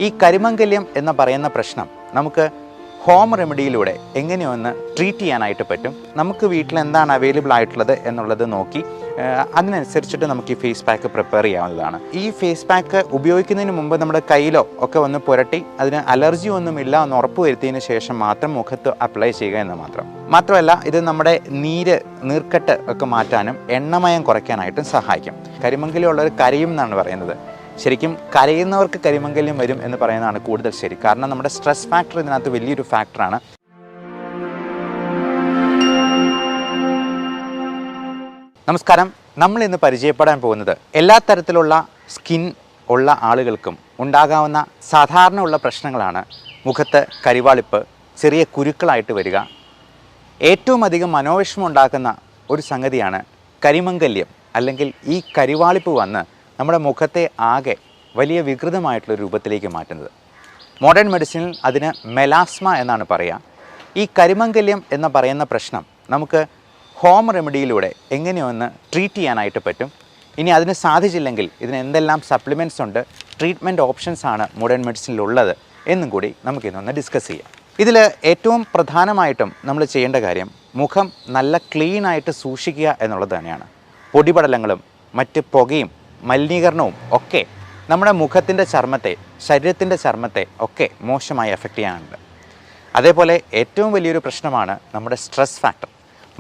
ഈ കരിമംഗല്യം എന്ന് പറയുന്ന പ്രശ്നം നമുക്ക് ഹോം റെമഡിയിലൂടെ എങ്ങനെയൊന്ന് ട്രീറ്റ് ചെയ്യാനായിട്ട് പറ്റും. നമുക്ക് വീട്ടിൽ എന്താണ് അവൈലബിൾ ആയിട്ടുള്ളത് എന്നുള്ളത് നോക്കി അതിനനുസരിച്ചിട്ട് നമുക്ക് ഈ ഫേസ് പാക്ക് പ്രിപ്പയർ ചെയ്യാവുന്നതാണ്. ഈ ഫേസ് പാക്ക് ഉപയോഗിക്കുന്നതിന് മുമ്പ് നമ്മുടെ കയ്യിലോ ഒക്കെ ഒന്ന് പുരട്ടി അതിന് അലർജി ഒന്നുമില്ല എന്ന് ഉറപ്പുവരുത്തിയതിന് ശേഷം മാത്രം മുഖത്ത് അപ്ലൈ ചെയ്യുക എന്ന് മാത്രമല്ല ഇത് നമ്മുടെ നീർക്കെട്ട് ഒക്കെ മാറ്റാനും എണ്ണമയം കുറയ്ക്കാനായിട്ടും സഹായിക്കും. കരിമംഗല്യം ഉള്ളവർ കരയും എന്നാണ് പറയുന്നത്. ശരിക്കും കരയുന്നവർക്ക് കരിമംഗല്യം വരും എന്ന് പറയുന്നതാണ് കൂടുതൽ ശരി. കാരണം നമ്മുടെ സ്ട്രെസ് ഫാക്ടർ ഇതിനകത്ത് വലിയൊരു ഫാക്ടറാണ്. നമസ്കാരം. നമ്മൾ ഇന്ന് പരിചയപ്പെടാൻ പോകുന്നത് എല്ലാ തരത്തിലുള്ള സ്കിൻ ഉള്ള ആളുകൾക്കും ഉണ്ടാകാവുന്ന സാധാരണ ഉള്ള പ്രശ്നങ്ങളാണ്. മുഖത്ത് കരിവാളിപ്പ്, ചെറിയ കുരുക്കളായിട്ട് വരിക, ഏറ്റവും അധികം മനോവിഷമം ഉണ്ടാക്കുന്ന ഒരു സംഗതിയാണ് കരിമംഗല്യം. അല്ലെങ്കിൽ ഈ കരിവാളിപ്പ് വന്ന് നമ്മുടെ മുഖത്തെ ആകെ വലിയ വികൃതമായിട്ടുള്ള രൂപത്തിലേക്ക് മാറ്റുന്നത്. മോഡേൺ മെഡിസിനിൽ അതിന് മെലാസ്മ എന്നാണ് പറയുക. ഈ കരിമംഗല്യം എന്ന് പറയുന്ന പ്രശ്നം നമുക്ക് ഹോം റെമഡിയിലൂടെ എങ്ങനെയൊന്ന് ട്രീറ്റ് ചെയ്യാനായിട്ട് പറ്റും. ഇനി അതിന് സാധിച്ചില്ലെങ്കിൽ ഇതിന് എന്തെല്ലാം സപ്ലിമെൻറ്റ്സ് ഉണ്ട്, ട്രീറ്റ്മെൻറ്റ് ഓപ്ഷൻസ് ആണ് മോഡേൺ മെഡിസിനിലുള്ളത് എന്നും കൂടി നമുക്കിതൊന്ന് ഡിസ്കസ് ചെയ്യാം. ഇതിൽ ഏറ്റവും പ്രധാനമായിട്ടും നമ്മൾ ചെയ്യേണ്ട കാര്യം മുഖം നല്ല ക്ലീനായിട്ട് സൂക്ഷിക്കുക എന്നുള്ളത് തന്നെയാണ്. പൊടിപടലങ്ങളും മറ്റ് പുകയും മലിനീകരണവും ഒക്കെ നമ്മുടെ മുഖത്തിൻ്റെ ചർമ്മത്തെ, ശരീരത്തിൻ്റെ ചർമ്മത്തെ ഒക്കെ മോശമായി എഫക്റ്റ് ചെയ്യാനുണ്ട്. അതേപോലെ ഏറ്റവും വലിയൊരു പ്രശ്നമാണ് നമ്മുടെ സ്ട്രെസ് ഫാക്ടർ.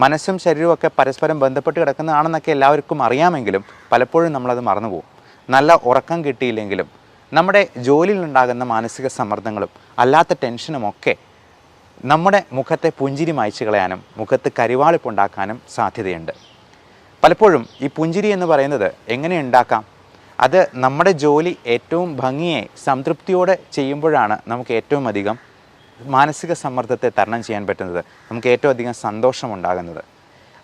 മനസ്സും ശരീരവും ഒക്കെ പരസ്പരം ബന്ധപ്പെട്ട് കിടക്കുന്നതാണെന്നൊക്കെ എല്ലാവർക്കും അറിയാമെങ്കിലും പലപ്പോഴും നമ്മളത് മറന്നുപോകും. നല്ല ഉറക്കം കിട്ടിയില്ലെങ്കിലും നമ്മുടെ ജോലിയിലുണ്ടാകുന്ന മാനസിക സമ്മർദ്ദങ്ങളും അല്ലാത്ത ടെൻഷനും ഒക്കെ നമ്മുടെ മുഖത്തെ പുഞ്ചിരി മായ്ച്ചു കളയാനും മുഖത്ത് കരിവാളിപ്പുണ്ടാക്കാനും സാധ്യതയുണ്ട്. പലപ്പോഴും ഈ പുഞ്ചിരി എന്ന് പറയുന്നത് എങ്ങനെ ഉണ്ടാക്കാം? അത് നമ്മുടെ ജോലി ഏറ്റവും ഭംഗിയായി സംതൃപ്തിയോടെ ചെയ്യുമ്പോഴാണ് നമുക്ക് ഏറ്റവും അധികം മാനസിക സമ്മർദ്ദത്തെ തരണം ചെയ്യാൻ പറ്റുന്നത്, നമുക്ക് ഏറ്റവും അധികം സന്തോഷമുണ്ടാകുന്നത്.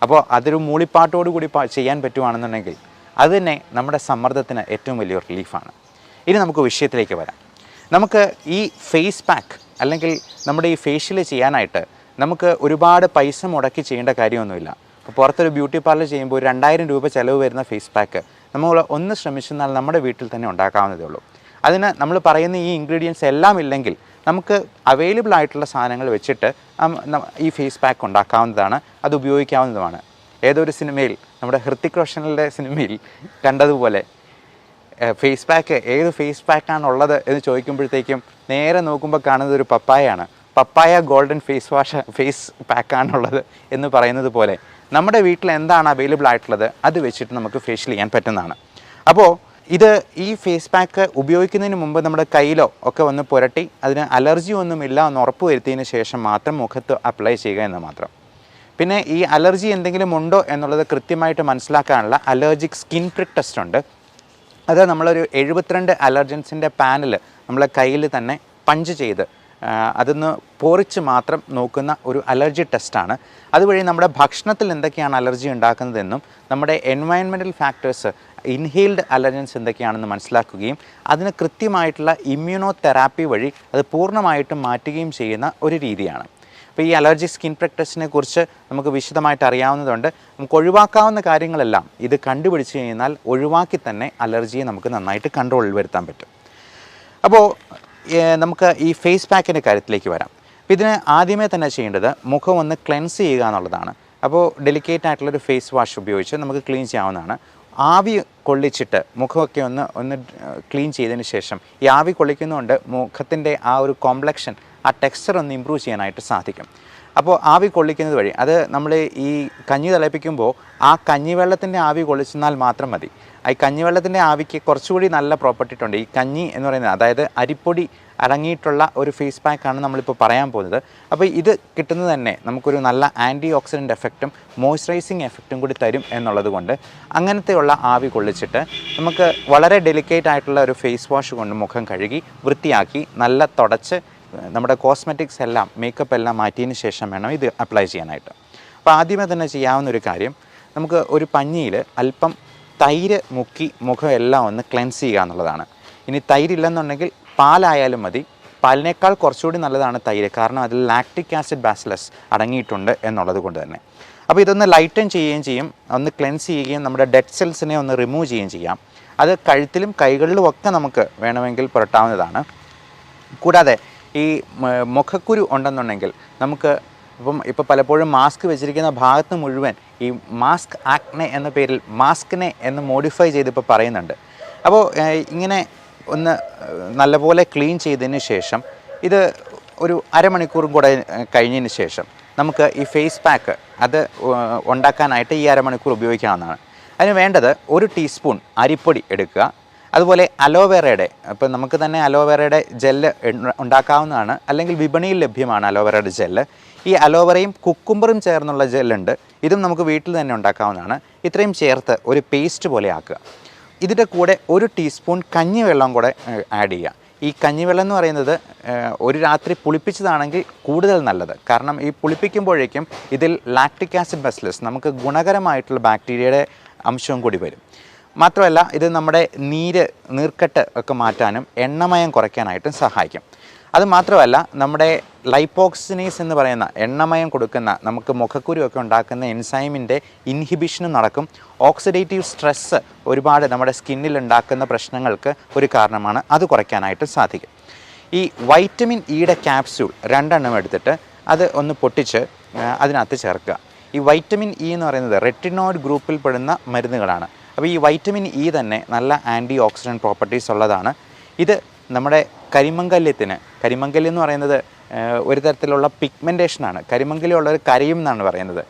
അപ്പോൾ അതൊരു മൂളിപ്പാട്ടോടു കൂടി ചെയ്യാൻ പറ്റുവാണെന്നുണ്ടെങ്കിൽ അത് തന്നെ നമ്മുടെ സമ്മർദ്ദത്തിന് ഏറ്റവും വലിയൊരു റിലീഫാണ്. ഇനി നമുക്ക് വിഷയത്തിലേക്ക് വരാം. നമുക്ക് ഈ ഫേസ് പാക്ക് അല്ലെങ്കിൽ നമ്മുടെ ഈ ഫേഷ്യൽ ചെയ്യാനായിട്ട് നമുക്ക് ഒരുപാട് പൈസ മുടക്കി ചെയ്യേണ്ട കാര്യമൊന്നുമില്ല. അപ്പോൾ പുറത്തൊരു ബ്യൂട്ടി പാർലർ ചെയ്യുമ്പോൾ ഒരു 2000 രൂപ ചിലവ് വരുന്ന ഫേസ് പാക്ക് നമ്മൾ ഒന്ന് ശ്രമിച്ചെന്നാൽ നമ്മുടെ വീട്ടിൽ തന്നെ ഉണ്ടാക്കാവുന്നതേ ഉള്ളൂ. അതിന് നമ്മൾ പറയുന്ന ഈ ഇൻഗ്രീഡിയൻസ് എല്ലാം ഇല്ലെങ്കിൽ നമുക്ക് അവൈലബിൾ ആയിട്ടുള്ള സാധനങ്ങൾ വെച്ചിട്ട് ഈ ഫേസ് പാക്ക് ഉണ്ടാക്കാവുന്നതാണ്, അത് ഉപയോഗിക്കാവുന്നതുമാണ്. ഏതൊരു സിനിമയിൽ, നമ്മുടെ ഹൃത്തിക് റോഷനിലെ സിനിമയിൽ കണ്ടതുപോലെ ഫേസ് പാക്ക്, ഏത് ഫേസ് പാക്കാണുള്ളത് എന്ന് ചോദിക്കുമ്പോഴത്തേക്കും നേരെ നോക്കുമ്പോൾ കാണുന്നത് ഒരു പപ്പായ ഗോൾഡൻ ഫേസ് പാക്കാണുള്ളത് എന്ന് പറയുന്നത് പോലെ നമ്മുടെ വീട്ടിൽ എന്താണ് അവൈലബിൾ ആയിട്ടുള്ളത് അത് വെച്ചിട്ട് നമുക്ക് ഫേഷ്യൽ ചെയ്യാൻ പറ്റുന്നതാണ്. അപ്പോൾ ഈ ഫേസ് പാക്ക് ഉപയോഗിക്കുന്നതിന് മുമ്പ് നമ്മുടെ കയ്യിലോ ഒക്കെ ഒന്ന് പുരട്ടി അതിന് അലർജി ഒന്നുമില്ല എന്ന് ഉറപ്പുവരുത്തിയതിന് ശേഷം മാത്രം മുഖത്ത് അപ്ലൈ ചെയ്യുക എന്ന് മാത്രം. പിന്നെ ഈ അലർജി എന്തെങ്കിലും ഉണ്ടോ എന്നുള്ളത് കൃത്യമായിട്ട് മനസ്സിലാക്കാനുള്ള അലർജിക് സ്കിൻ പ്രിക് ടെസ്റ്റ് ഉണ്ട്. അത് നമ്മളൊരു 72 അലർജൻസിൻ്റെ പാനൽ നമ്മളെ കയ്യിൽ തന്നെ പഞ്ച് ചെയ്ത് അതൊന്ന് പോറിച്ച് മാത്രം നോക്കുന്ന ഒരു അലർജി ടെസ്റ്റാണ്. അതുവഴി നമ്മുടെ ഭക്ഷണത്തിൽ എന്തൊക്കെയാണ് അലർജി ഉണ്ടാക്കുന്നതെന്നും നമ്മുടെ എൻവയൺമെൻറ്റൽ ഫാക്ടേഴ്സ്, ഇൻഹെയിൽഡ് അലർജൻസ് എന്തൊക്കെയാണെന്ന് മനസ്സിലാക്കുകയും അതിന് കൃത്യമായിട്ടുള്ള ഇമ്മ്യൂണോ തെറാപ്പി വഴി അത് പൂർണ്ണമായിട്ടും മാറ്റുകയും ചെയ്യുന്ന ഒരു രീതിയാണ്. അപ്പോൾ ഈ അലർജി സ്കിൻ പ്രിക് ടെസ്റ്റിനെ കുറിച്ച് നമുക്ക് വിശദമായിട്ട് അറിയാവുന്നതുകൊണ്ട് നമുക്ക് ഒഴിവാക്കാവുന്ന കാര്യങ്ങളെല്ലാം ഇത് കണ്ടുപിടിച്ച് കഴിഞ്ഞാൽ ഒഴിവാക്കി തന്നെ അലർജിയെ നമുക്ക് നന്നായിട്ട് കൺട്രോളിൽ വരുത്താൻ പറ്റും. അപ്പോൾ നമുക്ക് ഈ ഫേസ് പാക്കിൻ്റെ കാര്യത്തിലേക്ക് വരാം. അപ്പോൾ ഇതിന് ആദ്യമേ തന്നെ ചെയ്യേണ്ടത് മുഖം ഒന്ന് ക്ലെൻസ് ചെയ്യുക എന്നുള്ളതാണ്. അപ്പോൾ ഡെലിക്കേറ്റ് ആയിട്ടുള്ളൊരു ഫേസ് വാഷ് ഉപയോഗിച്ച് നമുക്ക് ക്ലീൻ ചെയ്യാവുന്നതാണ്. ആവി കൊള്ളിച്ചിട്ട് മുഖമൊക്കെ ഒന്ന് ക്ലീൻ ചെയ്തതിന് ശേഷം ഈ ആവി കൊള്ളിക്കുന്നതുകൊണ്ട് മുഖത്തിൻ്റെ ആ ഒരു കോംപ്ലക്ഷൻ, ആ ടെക്സ്ചർ ഒന്ന് ഇമ്പ്രൂവ് ചെയ്യാനായിട്ട് സാധിക്കും. അപ്പോൾ ആവി കൊള്ളിക്കുന്നത് വഴി അത് നമ്മൾ ഈ കഞ്ഞി തിളപ്പിക്കുമ്പോൾ ആ കഞ്ഞിവെള്ളത്തിൻ്റെ ആവി കൊള്ളിച്ചെന്നാൽ മാത്രം മതി. ഈ കഞ്ഞിവെള്ളത്തിൻ്റെ ആവിക്ക് കുറച്ചുകൂടി നല്ല പ്രോപ്പർട്ടി ഉണ്ട്. ഈ കഞ്ഞി എന്ന് പറയുന്നത്, അതായത് അരിപ്പൊടി അടങ്ങിയിട്ടുള്ള ഒരു ഫേസ് പാക്കാണ് നമ്മളിപ്പോൾ പറയാൻ പോകുന്നത്. അപ്പോൾ ഇത് കിട്ടുന്നത് തന്നെ നമുക്കൊരു നല്ല ആൻറ്റി ഓക്സിഡൻറ്റ് എഫക്റ്റും മോയ്സ്ചറൈസിങ് എഫക്റ്റും കൂടി തരും എന്നുള്ളത് കൊണ്ട് അങ്ങനത്തെയുള്ള ആവി കൊള്ളിച്ചിട്ട് നമുക്ക് വളരെ ഡെലിക്കേറ്റ് ആയിട്ടുള്ള ഒരു ഫേസ് വാഷ് കൊണ്ട് മുഖം കഴുകി വൃത്തിയാക്കി നല്ല തുടച്ച് നമ്മുടെ കോസ്മെറ്റിക്സ് എല്ലാം, മേക്കപ്പ് എല്ലാം മാറ്റിയതിന് ശേഷം വേണം ഇത് അപ്ലൈ ചെയ്യാനായിട്ട്. അപ്പോൾ ആദ്യമേ തന്നെ ചെയ്യാവുന്നൊരു കാര്യം, നമുക്ക് ഒരു പഞ്ഞിയിൽ അല്പം തൈര് മുക്കി മുഖം എല്ലാം ഒന്ന് ക്ലെൻസ് ചെയ്യുക എന്നുള്ളതാണ്. ഇനി തൈരില്ലെന്നുണ്ടെങ്കിൽ പാലായാലും മതി. പാലിനേക്കാൾ കുറച്ചുകൂടി നല്ലതാണ് തൈര്, കാരണം അതിൽ ലാക്റ്റിക് ആസിഡ് ബാസിലസ് അടങ്ങിയിട്ടുണ്ട് എന്നുള്ളത് കൊണ്ട് തന്നെ. അപ്പോൾ ഇതൊന്ന് ലൈറ്റൻ ചെയ്യുകയും ചെയ്യും, ഒന്ന് ക്ലെൻസ് ചെയ്യുകയും നമ്മുടെ ഡെഡ് സെൽസിനെ ഒന്ന് റിമൂവ് ചെയ്യുകയും ചെയ്യാം. അത് കഴുത്തിലും കൈകളിലും ഒക്കെ നമുക്ക് വേണമെങ്കിൽ പുരട്ടാവുന്നതാണ്. കൂടാതെ ഈ മുഖക്കുരു ഉണ്ടെന്നുണ്ടെങ്കിൽ നമുക്ക് ഇപ്പോൾ പലപ്പോഴും മാസ്ക് വെച്ചിരിക്കുന്ന ഭാഗത്ത് മുഴുവൻ ഈ മാസ്ക് ആക്നെ എന്ന പേരിൽ മാസ്കിനെ എന്ന് മോഡിഫൈ ചെയ്തിപ്പോൾ പറയുന്നുണ്ട്. അപ്പോൾ ഇങ്ങനെ ഒന്ന് നല്ലപോലെ ക്ലീൻ ചെയ്തതിന് ശേഷം ഇത് ഒരു അരമണിക്കൂറും കൂടെ കഴിഞ്ഞതിന് ശേഷം നമുക്ക് ഈ ഫേസ് പാക്ക് അത് ഉണ്ടാക്കാനായിട്ട് ഈ അരമണിക്കൂർ ഉപയോഗിക്കാവുന്നതാണ്. അതിന് വേണ്ടത് 1 ടീസ്പൂൺ അരിപ്പൊടി എടുക്കുക. അതുപോലെ അലോവേറയുടെ ഇപ്പോൾ നമുക്ക് തന്നെ അലോവേറയുടെ ജെല്ല് ഉണ്ടാക്കാവുന്നതാണ്, അല്ലെങ്കിൽ വിപണിയിൽ ലഭ്യമാണ് അലോവേറയുടെ ജെല്ല്. ഈ അലോവേറയും കുക്കുംബറും ചേർന്നുള്ള ജെല്ലുണ്ട്, ഇതും നമുക്ക് വീട്ടിൽ തന്നെ ഉണ്ടാക്കാവുന്നതാണ്. ഇത്രയും ചേർത്ത് ഒരു പേസ്റ്റ് പോലെ ആക്കുക. ഇതിൻ്റെ കൂടെ 1 ടീസ്പൂൺ കഞ്ഞിവെള്ളം കൂടെ ആഡ് ചെയ്യുക. ഈ കഞ്ഞിവെള്ളം എന്ന് പറയുന്നത് ഒരു രാത്രി പുളിപ്പിച്ചതാണെങ്കിൽ കൂടുതൽ നല്ലത്. കാരണം ഈ പുളിപ്പിക്കുമ്പോഴേക്കും ഇതിൽ ലാക്റ്റിക് ആസിഡ് ബസിലസ് നമുക്ക് ഗുണകരമായിട്ടുള്ള ബാക്ടീരിയയുടെ അംശവും കൂടി വരും. മാത്രമല്ല ഇത് നമ്മുടെ നീർക്കെട്ട് ഒക്കെ മാറ്റാനും എണ്ണമയം കുറയ്ക്കാനായിട്ടും സഹായിക്കും. അതുമാത്രമല്ല നമ്മുടെ ലൈപ്പോക്സിനേസ് എന്ന് പറയുന്ന എണ്ണമയം കൊടുക്കുന്ന നമുക്ക് മുഖക്കുരുവൊക്കെ ഉണ്ടാക്കുന്ന എൻസൈമിൻ്റെ ഇൻഹിബിഷനും നടക്കും. ഓക്സിഡേറ്റീവ് സ്ട്രെസ്സ് ഒരുപാട് നമ്മുടെ സ്കിന്നിൽ ഉണ്ടാക്കുന്ന പ്രശ്നങ്ങൾക്ക് ഒരു കാരണമാണ്, അത് കുറയ്ക്കാനായിട്ട് സാധിക്കും. ഈ വൈറ്റമിൻ ഇയുടെ ക്യാപ്സ്യൂൾ 2 എണ്ണം എടുത്തിട്ട് അത് ഒന്ന് പൊട്ടിച്ച് അതിനകത്ത് ചേർക്കുക. ഈ വൈറ്റമിൻ ഇ എന്ന് പറയുന്നത് റെറ്റിനോയിഡ് ഗ്രൂപ്പിൽ പെടുന്ന മരുന്നുകളാണ്. അപ്പോൾ ഈ വൈറ്റമിൻ ഇ തന്നെ നല്ല ആൻറ്റി ഓക്സിഡൻറ്റ് പ്രോപ്പർട്ടീസ് ഉള്ളതാണ്. ഇത് നമ്മുടെ കരിമംഗല്യം എന്ന് പറയുന്നത് ഒരു തരത്തിലുള്ള പിഗ്മെൻറ്റേഷനാണ്. കരിമംഗല്യമുള്ളവർ കരയും എന്നാണ് പറയുന്നത്.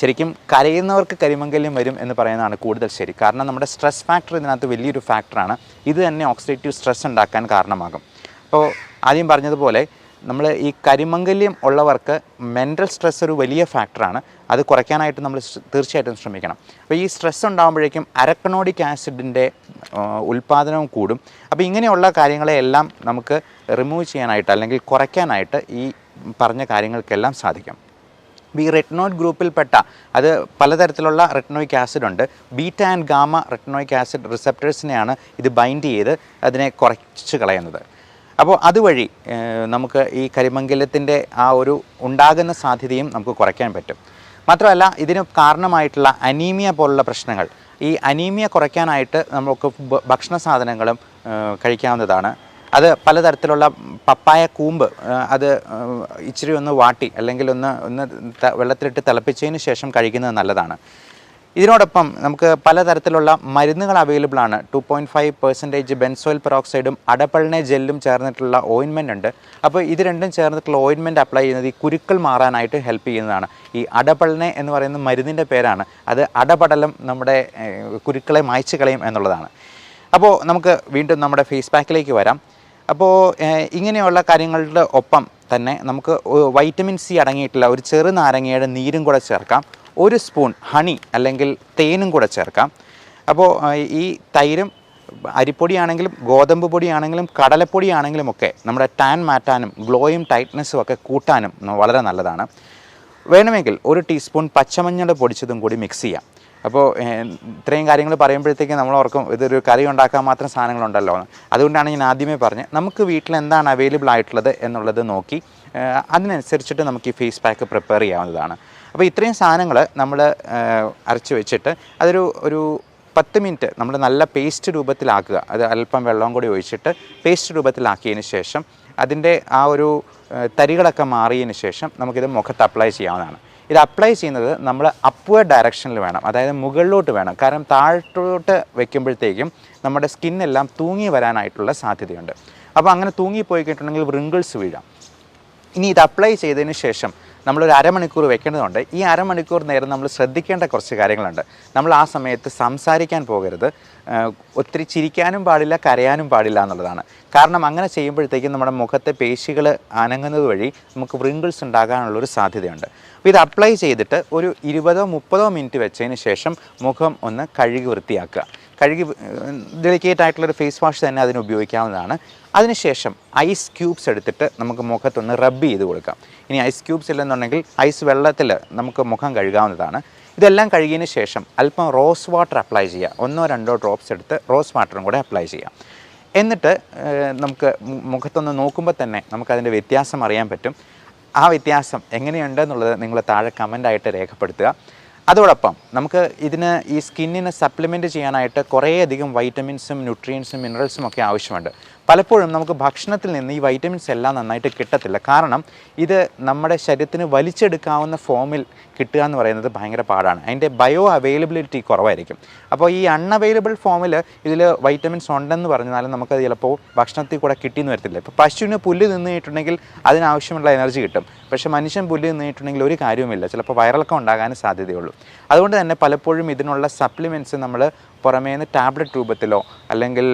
ശരിക്കും കരയുന്നവർക്ക് കരിമംഗല്യം വരും എന്ന് പറയുന്നതാണ് കൂടുതൽ ശരി. കാരണം നമ്മുടെ സ്ട്രെസ് ഫാക്ടർ ഇതിനകത്ത് വലിയൊരു ഫാക്ടറാണ്. ഇത് തന്നെ ഓക്സിഡേറ്റീവ് സ്ട്രെസ് ഉണ്ടാക്കാൻ കാരണമാകും. അപ്പോൾ ആദ്യം പറഞ്ഞതുപോലെ നമ്മൾ ഈ കരിമംഗല്യം ഉള്ളവർക്ക് മെൻ്റൽ സ്ട്രെസ് ഒരു വലിയ ഫാക്ടറാണ്. അത് കുറയ്ക്കാനായിട്ട് നമ്മൾ തീർച്ചയായിട്ടും ശ്രമിക്കണം. അപ്പോൾ ഈ സ്ട്രെസ് ഉണ്ടാകുമ്പോഴേക്കും അരക്കണോഡിക് ആസിഡിൻ്റെ ഉൽപ്പാദനവും കൂടും. അപ്പോൾ ഇങ്ങനെയുള്ള കാര്യങ്ങളെല്ലാം നമുക്ക് റിമൂവ് ചെയ്യാനായിട്ട് അല്ലെങ്കിൽ കുറയ്ക്കാനായിട്ട് ഈ പറഞ്ഞ കാര്യങ്ങൾക്കെല്ലാം സാധിക്കും. ഈ റെറ്റിനോയിഡ് ഗ്രൂപ്പിൽപ്പെട്ട അത് പലതരത്തിലുള്ള റെറ്റിനോയിക് ആസിഡ് ഉണ്ട്. Beta and gamma retinoic acid റിസപ്റ്റേഴ്സിനെയാണ് ഇത് ബൈൻഡ് ചെയ്ത് അതിനെ കുറച്ച് കളയുന്നത്. അപ്പോൾ അതുവഴി നമുക്ക് ഈ കരിമംഗല്യത്തിൻ്റെ ആ ഒരു ഉണ്ടാകുന്ന സാധ്യതയും നമുക്ക് കുറയ്ക്കാൻ പറ്റും. മാത്രമല്ല ഇതിന് കാരണമായിട്ടുള്ള അനീമിയ പോലുള്ള പ്രശ്നങ്ങൾ, ഈ അനീമിയ കുറയ്ക്കാനായിട്ട് നമുക്ക് ഭക്ഷണ സാധനങ്ങളും കഴിക്കാവുന്നതാണ്. അത് പലതരത്തിലുള്ള പപ്പായ കൂമ്പ് അത് ഇച്ചിരി ഒന്ന് വാട്ടി അല്ലെങ്കിൽ ഒന്ന് വെള്ളത്തിലിട്ട് തിളപ്പിച്ചതിന് ശേഷം കഴിക്കുന്നത് നല്ലതാണ്. ഇതിനോടൊപ്പം നമുക്ക് പലതരത്തിലുള്ള മരുന്നുകൾ അവൈലബിൾ ആണ്. 2.5% ബെൻസോയിൽ പെറോക്സൈഡും അടപ്പളിനെ ജെല്ലും ചേർന്നിട്ടുള്ള ഓയിൻമെൻ്റ് ഉണ്ട്. അപ്പോൾ ഇത് രണ്ടും ചേർന്നിട്ടുള്ള ഓയിൻമെൻറ്റ് അപ്ലൈ ചെയ്യുന്നത് ഈ കുരുക്കൾ മാറാനായിട്ട് ഹെൽപ്പ് ചെയ്യുന്നതാണ്. ഈ അടപ്പളിനെ എന്ന് പറയുന്ന മരുന്നിൻ്റെ പേരാണ്. അത് അടപടലം നമ്മുടെ കുരുക്കളെ മായ്ച്ചു കളയും എന്നുള്ളതാണ്. അപ്പോൾ നമുക്ക് വീണ്ടും നമ്മുടെ ഫേസ് പാക്കിലേക്ക് വരാം. അപ്പോൾ ഇങ്ങനെയുള്ള കാര്യങ്ങളുടെ ഒപ്പം തന്നെ നമുക്ക് വൈറ്റമിൻ സി അടങ്ങിയിട്ടുള്ള ഒരു ചെറുനാരങ്ങയുടെ നീരും കൂടെ ചേർക്കാം. 1 സ്പൂൺ ഹണി അല്ലെങ്കിൽ തേനും കൂടെ ചേർക്കാം. അപ്പോൾ ഈ തൈരും അരിപ്പൊടിയാണെങ്കിലും ഗോതമ്പ് പൊടിയാണെങ്കിലും കടലപ്പൊടിയാണെങ്കിലും ഒക്കെ നമ്മുടെ ടാൻ മാറ്റാനും ഗ്ലോയും ടൈറ്റ്നസ്സും ഒക്കെ കൂട്ടാനും വളരെ നല്ലതാണ്. വേണമെങ്കിൽ 1 ടീസ്പൂൺ പച്ചമഞ്ഞൾ പൊടിച്ചതും കൂടി മിക്സ് ചെയ്യാം. അപ്പോൾ ഇത്രയും കാര്യങ്ങൾ പറയുമ്പോഴത്തേക്ക് നമ്മൾ ഓർക്കും ഇതൊരു കറി ഉണ്ടാക്കാൻ മാത്രം സാധനങ്ങളുണ്ടല്ലോ എന്ന്. അതുകൊണ്ടാണ് ഞാൻ ആദ്യമേ പറഞ്ഞത് നമുക്ക് വീട്ടിൽ എന്താണ് അവൈലബിൾ ആയിട്ടുള്ളത് എന്നുള്ളത് നോക്കി അതിനനുസരിച്ചിട്ട് നമുക്ക് ഈ ഫേസ് പാക്ക് പ്രിപ്പയർ ചെയ്യാവുന്നതാണ്. അപ്പോൾ ഇത്രയും സാധനങ്ങൾ നമ്മൾ അരച്ച് വെച്ചിട്ട് ഒരു 10 മിനിറ്റ് നമ്മൾ നല്ല പേസ്റ്റ് രൂപത്തിലാക്കുക. അത് അല്പം വെള്ളം കൂടി ഒഴിച്ചിട്ട് പേസ്റ്റ് രൂപത്തിലാക്കിയതിന് ശേഷം അതിൻ്റെ ആ ഒരു തരികളൊക്കെ മാറിയതിന് ശേഷം നമുക്കിത് മുഖത്ത് അപ്ലൈ ചെയ്യാവുന്നതാണ്. ഇത് അപ്ലൈ ചെയ്യുന്നത് നമ്മൾ അപ്വേർഡ് ഡയറക്ഷനിൽ വേണം, അതായത് മുകളിലോട്ട് വേണം. കാരണം താഴോട്ട് വയ്ക്കുമ്പോഴത്തേക്കും നമ്മുടെ സ്കിന്നെല്ലാം തൂങ്ങി വരാനായിട്ടുള്ള സാധ്യതയുണ്ട്. അപ്പോൾ അങ്ങനെ തൂങ്ങിപ്പോയി കഴിഞ്ഞിട്ടുണ്ടെങ്കിൽ റിങ്കിൾസ് വീഴാം. ഇനി ഇത് അപ്ലൈ ചെയ്തതിന് ശേഷം നമ്മളൊരു അരമണിക്കൂർ വെക്കേണ്ടതുണ്ട്. ഈ അരമണിക്കൂർ നേരം നമ്മൾ ശ്രദ്ധിക്കേണ്ട കുറച്ച് കാര്യങ്ങളുണ്ട്. നമ്മൾ ആ സമയത്ത് സംസാരിക്കാൻ പോകരുത്, ഒത്തിരി ചിരിക്കാനും പാടില്ല, കരയാനും പാടില്ല എന്നുള്ളതാണ്. കാരണം അങ്ങനെ ചെയ്യുമ്പോഴത്തേക്കും നമ്മുടെ മുഖത്തെ പേശികൾ അനങ്ങുന്നത് വഴി നമുക്ക് വ്രിങ്കിൾസ് ഉണ്ടാകാനുള്ളൊരു സാധ്യതയുണ്ട്. അപ്പോൾ ഇത് അപ്ലൈ ചെയ്തിട്ട് ഒരു 20-30 മിനിറ്റ് വെച്ചതിന് ശേഷം മുഖം ഒന്ന് കഴുകി വൃത്തിയാക്കുക. ഡെലിക്കേറ്റ് ആയിട്ടുള്ളൊരു ഫേസ് വാഷ് തന്നെ അതിന് ഉപയോഗിക്കാവുന്നതാണ്. അതിനുശേഷം ഐസ് ക്യൂബ്സ് എടുത്തിട്ട് നമുക്ക് മുഖത്തൊന്ന് റബ്ബ് ചെയ്ത് കൊടുക്കാം. ഇനി ഐസ് ക്യൂബ്സ് ഇല്ലെന്നുണ്ടെങ്കിൽ ഐസ് വെള്ളത്തിൽ നമുക്ക് മുഖം കഴുകാവുന്നതാണ്. ഇതെല്ലാം കഴുകിയതിന് ശേഷം അല്പം റോസ് വാട്ടർ അപ്ലൈ ചെയ്യുക. 1-2 ഡ്രോപ്സ് എടുത്ത് റോസ് വാട്ടറും കൂടെ അപ്ലൈ ചെയ്യാം. എന്നിട്ട് നമുക്ക് മുഖത്തൊന്ന് നോക്കുമ്പോൾ തന്നെ നമുക്കതിൻ്റെ വ്യത്യാസം അറിയാൻ പറ്റും. ആ വ്യത്യാസം എങ്ങനെയുണ്ടെന്നുള്ളത് നിങ്ങൾ താഴെ കമൻ്റായിട്ട് രേഖപ്പെടുത്തുക. അതോടൊപ്പം നമുക്ക് ഇതിന് ഈ സ്കിന്നിന് സപ്ലിമെൻറ്റ് ചെയ്യാനായിട്ട് കുറേയധികം വൈറ്റമിൻസും ന്യൂട്രിയൻസും മിനറൽസും ഒക്കെ ആവശ്യമുണ്ട്. പലപ്പോഴും നമുക്ക് ഭക്ഷണത്തിൽ നിന്ന് ഈ വൈറ്റമിൻസ് എല്ലാം നന്നായിട്ട് കിട്ടത്തില്ല. കാരണം ഇത് നമ്മുടെ ശരീരത്തിന് വലിച്ചെടുക്കാവുന്ന ഫോമിൽ കിട്ടുക എന്ന് പറയുന്നത് ഭയങ്കര പാടാണ്. അതിൻ്റെ ബയോ അവൈലബിലിറ്റി കുറവായിരിക്കും. അപ്പോൾ ഈ അൺഅവൈലബിൾ ഫോമിൽ ഇതിൽ വൈറ്റമിൻസ് ഉണ്ടെന്ന് പറഞ്ഞാലും നമുക്കത് ചിലപ്പോൾ ഭക്ഷണത്തിൽ കൂടെ കിട്ടിയെന്ന് വരത്തില്ല. ഇപ്പോൾ പശുവിന് പുല്ല് തിന്നിട്ടുണ്ടെങ്കിൽ അതിനാവശ്യമുള്ള എനർജി കിട്ടും. പക്ഷേ മനുഷ്യൻ പുല്ല് തിന്നിട്ടുണ്ടെങ്കിൽ ഒരു കാര്യവുമില്ല, ചിലപ്പോൾ വയറിളക്കം ഉണ്ടാകാനും സാധ്യതയുള്ളൂ. അതുകൊണ്ട് തന്നെ പലപ്പോഴും ഇതിനുള്ള സപ്ലിമെൻറ്റ്സ് നമ്മൾ പുറമേ നിന്ന് ടാബ്ലറ്റ് രൂപത്തിലോ അല്ലെങ്കിൽ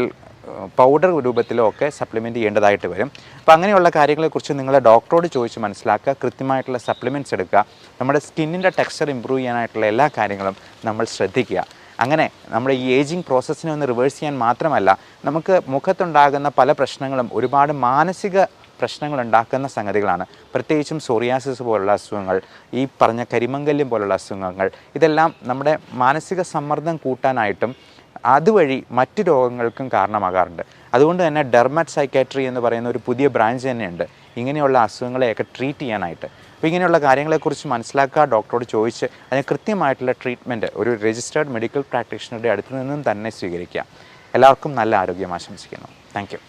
പൗഡർ രൂപത്തിലോ ഒക്കെ സപ്ലിമെൻറ്റ് ചെയ്യേണ്ടതായിട്ട് വരും. അപ്പോൾ അങ്ങനെയുള്ള കാര്യങ്ങളെക്കുറിച്ച് നിങ്ങൾ ഡോക്ടറോട് ചോദിച്ച് മനസ്സിലാക്കുക, കൃത്യമായിട്ടുള്ള സപ്ലിമെൻറ്റ്സ് എടുക്കുക, നമ്മുടെ സ്കിന്നിൻ്റെ ടെക്സ്ചർ ഇമ്പ്രൂവ് ചെയ്യാനായിട്ടുള്ള എല്ലാ കാര്യങ്ങളും നമ്മൾ ശ്രദ്ധിക്കുക. അങ്ങനെ നമ്മുടെ ഈ ഏജിങ് പ്രോസസ്സിനെ ഒന്ന് റിവേഴ്സ് ചെയ്യാൻ മാത്രമല്ല, നമുക്ക് മുഖത്തുണ്ടാകുന്ന പല പ്രശ്നങ്ങളും ഒരുപാട് മാനസിക പ്രശ്നങ്ങൾ ഉണ്ടാക്കുന്ന സംഗതികളാണ്. പ്രത്യേകിച്ചും സോറിയാസിസ് പോലുള്ള അസുഖങ്ങൾ, ഈ പറഞ്ഞ കരിമംഗല്യം പോലുള്ള അസുഖങ്ങൾ, ഇതെല്ലാം നമ്മുടെ മാനസിക സമ്മർദ്ദം കൂട്ടാനായിട്ടും അതുവഴി മറ്റ് രോഗങ്ങൾക്കും കാരണമാകാറുണ്ട്. അതുകൊണ്ട് തന്നെ ഡെർമറ്റ് സൈക്കാട്രി എന്ന് പറയുന്ന ഒരു പുതിയ ബ്രാഞ്ച് തന്നെയുണ്ട് ഇങ്ങനെയുള്ള അസുഖങ്ങളെയൊക്കെ ട്രീറ്റ് ചെയ്യാനായിട്ട്. അപ്പോൾ ഇങ്ങനെയുള്ള കാര്യങ്ങളെക്കുറിച്ച് മനസ്സിലാക്കുക, ഡോക്ടറോട് ചോദിച്ച് അതിന് കൃത്യമായിട്ടുള്ള ട്രീറ്റ്മെൻറ്റ് ഒരു രജിസ്റ്റേർഡ് മെഡിക്കൽ പ്രാക്ടീഷണറുടെ അടുത്ത് നിന്നും തന്നെ സ്വീകരിക്കുക. എല്ലാവർക്കും നല്ല ആരോഗ്യം ആശംസിക്കുന്നു. Thank you.